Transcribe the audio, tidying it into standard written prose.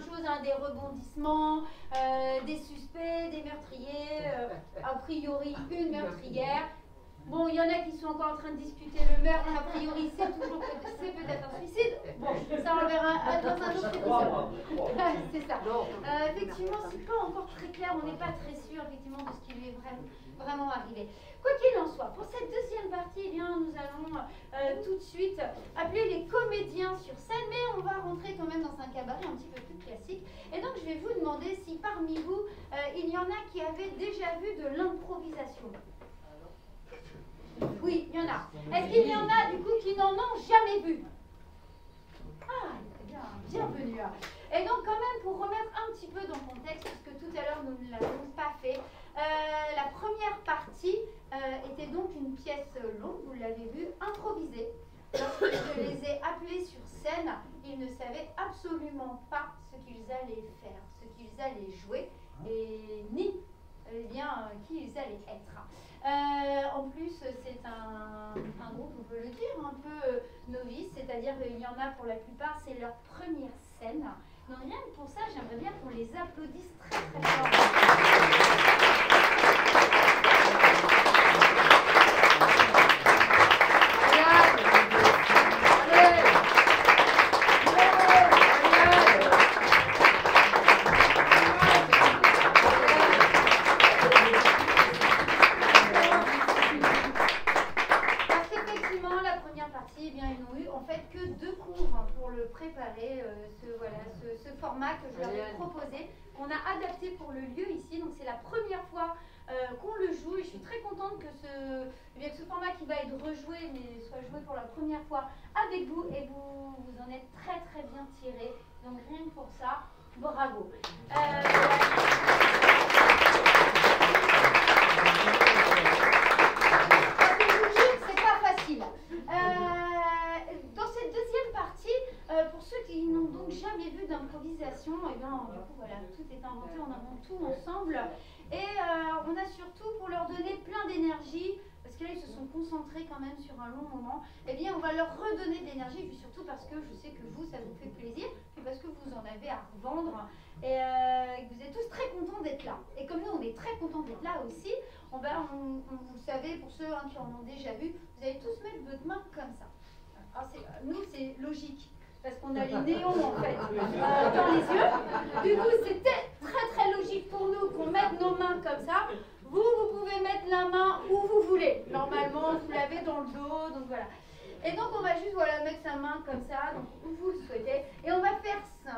chose, hein, des rebondissements, des suspects, des meurtriers, a priori une meurtrière. Bon, il y en a qui sont encore en train de discuter le meurtre, a priori c'est peut-être un suicide. Bon, ça on verra dans un autre épisode. C'est ça. Effectivement, c'est pas encore très clair, on n'est pas très sûr effectivement de ce qui lui est vraiment arrivé. Quoi qu'il en soit, pour cette deuxième partie, eh bien, nous allons tout de suite appeler les comédiens sur scène, mais on va rentrer quand même dans un cabaret un petit peu plus classique. Et donc je vais vous demander si parmi vous, il y en a qui avaient déjà vu de l'improvisation. Oui, il y en a. Est-ce qu'il y en a du coup qui n'en ont jamais vu? Ah, bien, bienvenue. Et donc quand même, pour remettre un petit peu dans le contexte, puisque tout à l'heure nous ne l'avons pas fait, la première partie était donc une pièce longue, vous l'avez vu, improvisée. Lorsque je les ai appelés sur scène, ils ne savaient absolument pas ce qu'ils allaient faire, ce qu'ils allaient jouer, et ni qui ils allaient être. En plus, c'est un groupe, on peut le dire, un peu novice, c'est-à-dire qu'il y en a pour la plupart, c'est leur première scène. Donc rien que pour ça, j'aimerais bien qu'on les applaudisse très très fort. Ce format que je leur ai proposé, qu'on a adapté pour le lieu ici. Donc c'est la première fois qu'on le joue et je suis très contente que ce format qui va être rejoué, mais soit joué pour la première fois avec vous et vous en êtes très très bien tirés. Donc rien que pour ça, bravo. C'est pas facile. Dans cette deuxième partie, pour ceux qui n'ont donc jamais vu d'improvisation, et bien du coup voilà, tout est inventé, on invente tout ensemble. Et on a surtout, pour leur donner plein d'énergie, parce que là ils se sont concentrés quand même sur un long moment, et bien on va leur redonner de l'énergie, et puis surtout parce que je sais que vous, ça vous fait plaisir, puis parce que vous en avez à revendre, et vous êtes tous très contents d'être là. Et comme nous on est très contents d'être là aussi, vous savez, pour ceux qui en ont déjà vu, vous allez tous mettre votre main comme ça. Alors, nous c'est logique, parce qu'on a les néons en fait dans les yeux. Du coup, c'était très très logique pour nous qu'on mette nos mains comme ça. Vous pouvez mettre la main où vous voulez. Normalement, vous l'avez dans le dos, donc voilà. Et donc, on va juste mettre sa main comme ça, donc où vous le souhaitez. Et on va faire 5,